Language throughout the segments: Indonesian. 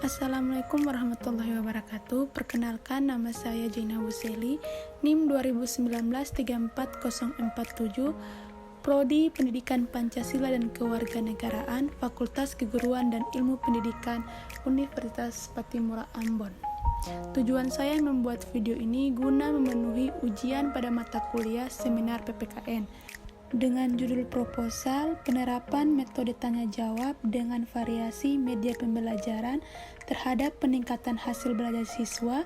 Assalamualaikum warahmatullahi wabarakatuh. Perkenalkan, nama saya Jaina Wuseli, NIM 2019-34047, Prodi Pendidikan Pancasila dan Kewarganegaraan, Fakultas Keguruan dan Ilmu Pendidikan, Universitas Patimura Ambon. Tujuan saya membuat video ini guna memenuhi ujian pada mata kuliah seminar PPKN dengan judul proposal penerapan metode tanya jawab dengan variasi media pembelajaran terhadap peningkatan hasil belajar siswa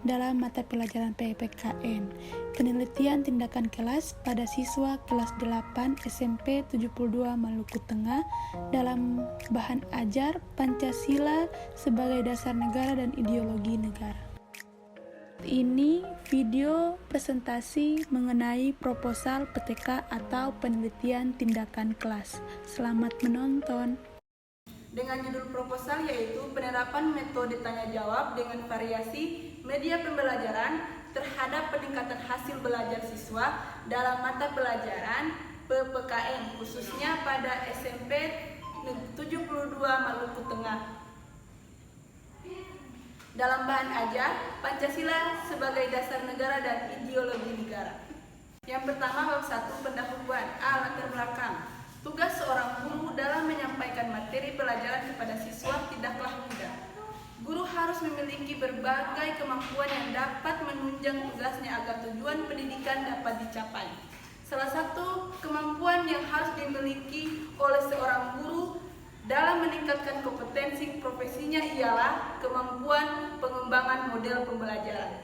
dalam mata pelajaran PPKN. Penelitian tindakan kelas pada siswa kelas 8 SMP 72 Maluku Tengah dalam bahan ajar Pancasila sebagai dasar negara dan ideologi negara. Ini video presentasi mengenai proposal PTK atau penelitian tindakan kelas. Selamat menonton. Dengan judul proposal yaitu penerapan metode tanya jawab dengan variasi media pembelajaran terhadap peningkatan hasil belajar siswa dalam mata pelajaran PPKN khususnya pada SMP 72 Maluku Tengah. Dalam bahan ajar Pancasila sebagai dasar negara dan ideologi negara. Yang pertama, bab 1 pendahuluan. Latar belakang. Tugas seorang guru dalam menyampaikan materi pelajaran kepada siswa tidaklah mudah. Guru harus memiliki berbagai kemampuan yang dapat menunjang tugasnya agar tujuan pendidikan dapat dicapai. Salah satu kemampuan yang harus dimiliki oleh seorang guru dalam meningkatkan kompetensi profesinya ialah kemampuan pengembangan model pembelajaran.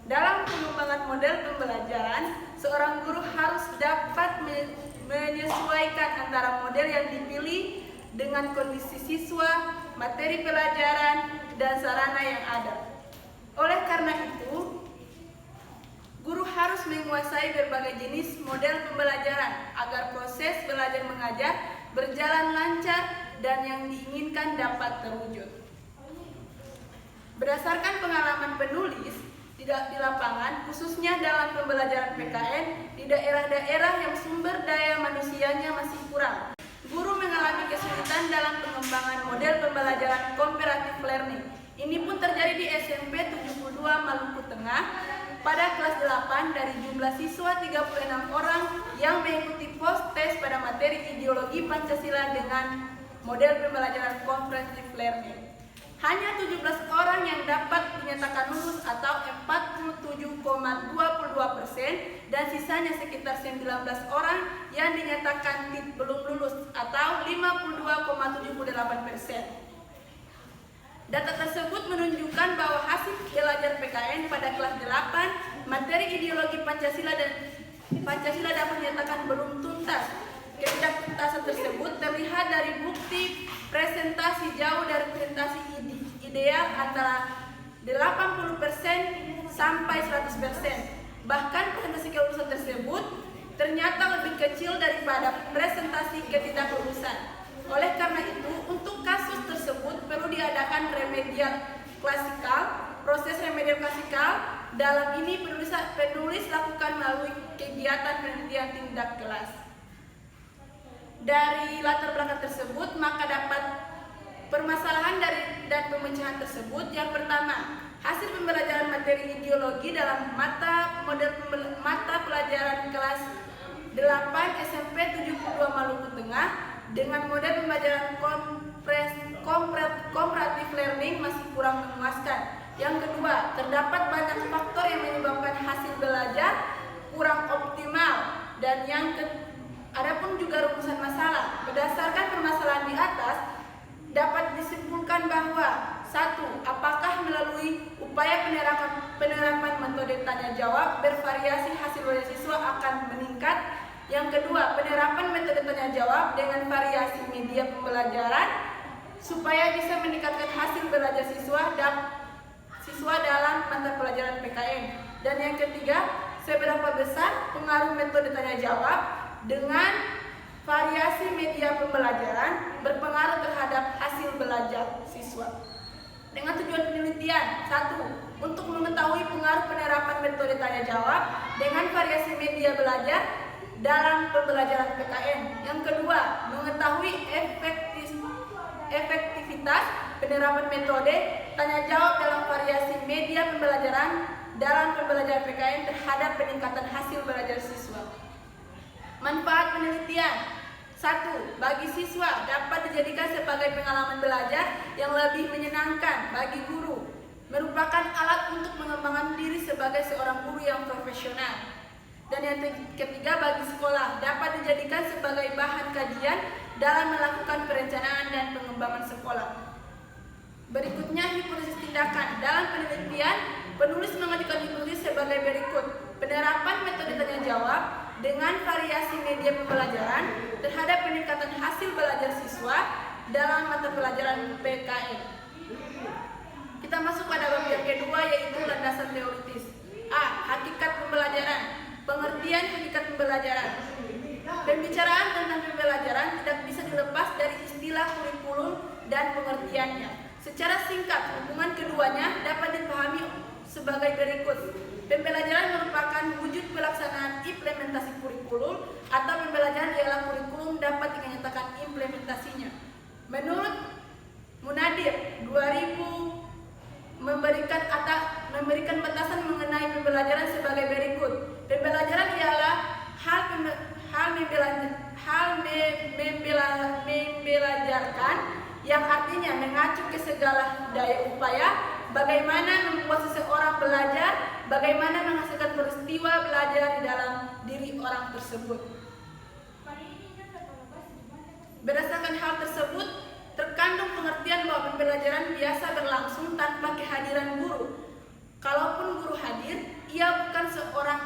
Dalam pengembangan model pembelajaran, seorang guru harus dapat menyesuaikan antara model yang dipilih dengan kondisi siswa, materi pelajaran, dan sarana yang ada. Oleh karena itu, guru harus menguasai berbagai jenis model pembelajaran agar proses belajar mengajar berjalan lancar dan yang diinginkan dapat terwujud. Berdasarkan pengalaman penulis di lapangan, khususnya dalam pembelajaran PKN di daerah-daerah yang sumber daya manusianya masih kurang, guru mengalami kesulitan dalam pengembangan model pembelajaran comparative learning. Ini pun terjadi di SMP 72 Maluku Tengah pada kelas 8 dari jumlah siswa 36 orang yang mengikuti post-test pada materi ideologi Pancasila dengan model pembelajaran comparative learning. Hanya 17 orang yang dapat dinyatakan lulus atau 47,22% dan sisanya sekitar 19 orang yang dinyatakan belum lulus atau 52,78%. Data tersebut menunjukkan bahwa hasil belajar PKN pada kelas 8 materi ideologi Pancasila dapat dinyatakan belum tuntas. Ketidaktuntasan tersebut terlihat dari bukti presentasi jauh dari presentasi ideal antara 80% sampai 100%. Bahkan presentasi kelulusan tersebut ternyata lebih kecil daripada presentasi ketidaklulusan. Oleh karena itu, untuk kasus tersebut perlu diadakan remedial klasikal. Proses remedial klasikal dalam ini penulis lakukan melalui kegiatan penelitian tindak kelas. Dari latar belakang tersebut, maka dapat permasalahan dan pemecahan tersebut. Yang pertama, hasil pembelajaran materi ideologi dalam mata pelajaran kelas 8 SMP 72 Maluku Tengah dengan model pembelajaran comparative learning masih kurang memuaskan. Yang kedua, terdapat banyak faktor yang menyebabkan hasil belajar kurang optimal. Dan adapun juga rumusan masalah. Berdasarkan permasalahan di atas, dapat disimpulkan bahwa 1. Apakah melalui upaya penerapan metode tanya jawab bervariasi hasil belajar siswa akan meningkat? Yang kedua, penerapan metode tanya jawab dengan variasi media pembelajaran supaya bisa meningkatkan hasil belajar siswa dalam mata pelajaran PKN. Dan yang ketiga, seberapa besar pengaruh metode tanya jawab dengan variasi media pembelajaran berpengaruh terhadap hasil belajar siswa. Dengan tujuan penelitian, 1. Untuk mengetahui pengaruh penerapan metode tanya jawab dengan variasi media belajar dalam pembelajaran PKN. Yang kedua, mengetahui efektivitas penerapan metode tanya jawab dalam variasi media pembelajaran dalam pembelajaran PKN terhadap peningkatan hasil belajar siswa. Manfaat penelitian. 1. Bagi siswa dapat dijadikan sebagai pengalaman belajar yang lebih menyenangkan bagi guru, merupakan alat untuk mengembangkan diri sebagai seorang guru yang profesional. Dan yang ketiga, bagi sekolah dapat dijadikan sebagai bahan kajian dalam melakukan perencanaan dan pengembangan sekolah. Berikutnya, hipotesis tindakan. Dalam penelitian, penulis mengajukan hipotesis sebagai berikut. Penerapan metode tanya jawab dengan variasi media pembelajaran terhadap peningkatan hasil belajar siswa dalam mata pelajaran PKN. Kita masuk pada bab yang kedua, yaitu landasan teoritis. A. Hakikat pembelajaran. Pengertian hakikat pembelajaran. Pembicaraan tentang pembelajaran tidak bisa dilepas dari istilah kurikulum dan pengertiannya. Secara singkat, hubungan keduanya dapat dipahami sebagai berikut. Pembelajaran merupakan wujud pelaksanaan implementasi kurikulum, atau pembelajaran ialah kurikulum dapat dinyatakan implementasinya. Menurut Munadir 2000 memberikan batasan mengenai pembelajaran sebagai berikut. Pembelajaran ialah membelajarkan yang artinya mengacu ke segala daya upaya bagaimana membuat seseorang belajar, bagaimana menghasilkan peristiwa belajar di dalam diri orang tersebut. Berdasarkan hal tersebut, terkandung pengertian bahwa pembelajaran biasa berlangsung tanpa kehadiran guru. Kalaupun guru hadir, ia bukan seorang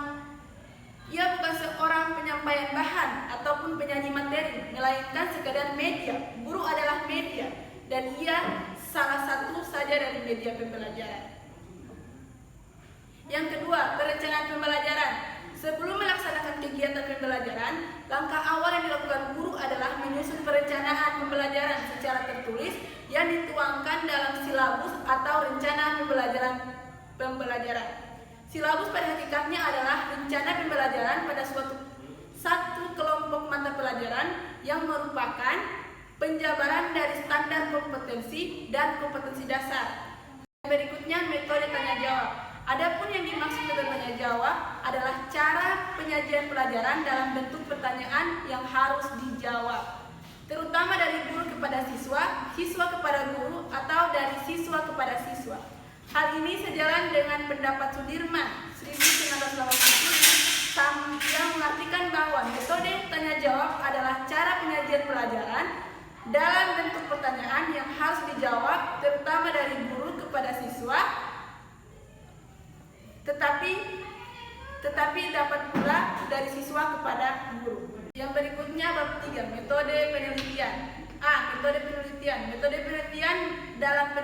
penyampai bahan ataupun penyanyi materi, melainkan sekadar media. Guru adalah media, dan ia salah satu saja dari media pembelajaran. Yang kedua, perencanaan pembelajaran. Sebelum melaksanakan kegiatan pembelajaran, langkah awal yang dilakukan guru adalah menyusun perencanaan pembelajaran secara tertulis yang dituangkan dalam silabus atau rencana pembelajaran. Silabus pada hakikatnya adalah rencana pembelajaran pada satu kelompok mata pelajaran yang merupakan penjabaran dari standar kompetensi dan kompetensi dasar. Berikutnya, metode tanya jawab. Adapun yang dimaksud metode tanya jawab adalah cara penyajian pelajaran dalam bentuk pertanyaan yang harus dijawab, terutama dari guru kepada siswa, siswa kepada guru, atau dari siswa kepada siswa. Hal ini sejalan dengan pendapat Sudirman 1987 yang mengartikan bahwa metode tanya jawab adalah cara penyajian pelajaran dalam bentuk pertanyaan yang harus dijawab, terutama dari guru kepada siswa, tetapi dapat pula dari siswa kepada guru. Yang berikutnya bab 3, metode penelitian. A. Metode penelitian. Metode penelitian dalam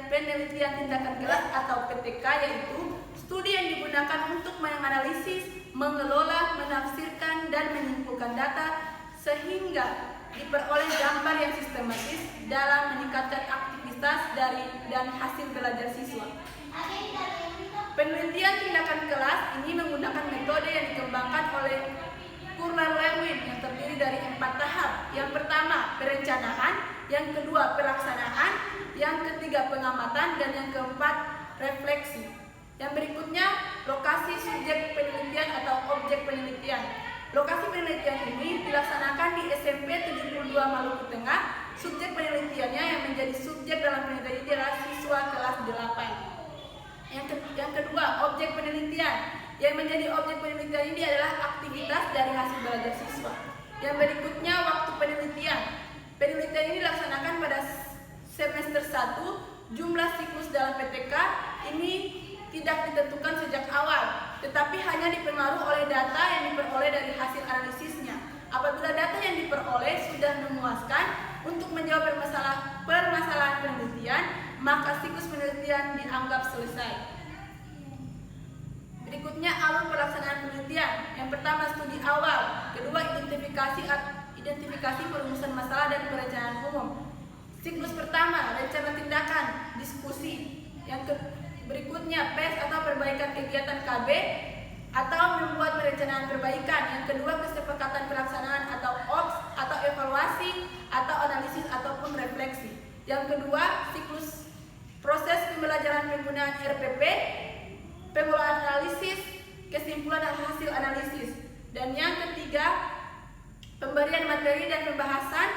penelitian tindakan kelas atau PTK yaitu studi yang digunakan untuk menganalisis, mengelola, menafsirkan, dan menyimpulkan data sehingga diperoleh gambar yang sistematis dalam meningkatkan aktivitas dan hasil belajar siswa. Penelitian tindakan kelas ini menggunakan metode yang dikembangkan oleh Kurler-Lewin yang terdiri dari 4 tahap. Yang pertama, perencanaan, yang kedua, pelaksanaan, yang ketiga, pengamatan, dan yang keempat, refleksi. Yang berikutnya, lokasi subjek penelitian atau objek penelitian. Lokasi penelitian ini dilaksanakan di SMP 72 Maluku Tengah. Subjek penelitiannya yang menjadi subjek dalam penelitian ini adalah siswa kelas 8. Yang kedua, objek penelitian. Yang menjadi objek penelitian ini adalah aktivitas dari hasil belajar siswa. Yang berikutnya, waktu penelitian. Penelitian ini dilaksanakan pada semester 1. Jumlah siklus dalam PTK ini tidak ditentukan sejak awal, tetapi hanya dipengaruhi oleh data yang diperoleh dari hasil analisisnya. Apabila data yang diperoleh sudah memuaskan untuk menjawab permasalahan penelitian, maka siklus penelitian dianggap selesai. Berikutnya, alur pelaksanaan penelitian. Yang pertama, studi awal. Kedua, identifikasi perumusan masalah dan perencanaan umum. Siklus pertama, rencana tindakan, diskusi. Berikutnya, PES atau perbaikan kegiatan KB atau membuat perencanaan perbaikan. Yang kedua, kesepakatan pelaksanaan atau OPS atau evaluasi atau analisis ataupun refleksi. Yang kedua, siklus proses pembelajaran penggunaan RPP, pengolahan analisis, kesimpulan dan hasil analisis. Dan yang ketiga, pemberian materi dan pembahasan,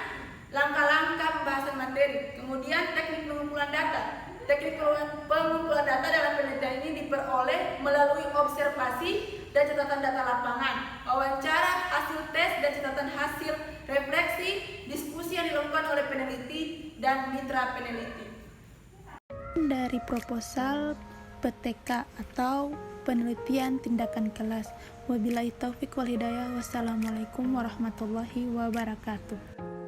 langkah-langkah pembahasan materi. Kemudian teknik pengumpulan data. Teknik pengumpulan data dalam penelitian ini diperoleh melalui observasi dan catatan data lapangan, wawancara, hasil tes dan catatan hasil refleksi, diskusi yang dilakukan oleh peneliti dan mitra peneliti. Dari proposal PTK atau penelitian tindakan kelas. Wabillahi taufik wal hidayah. Wassalamualaikum warahmatullahi wabarakatuh.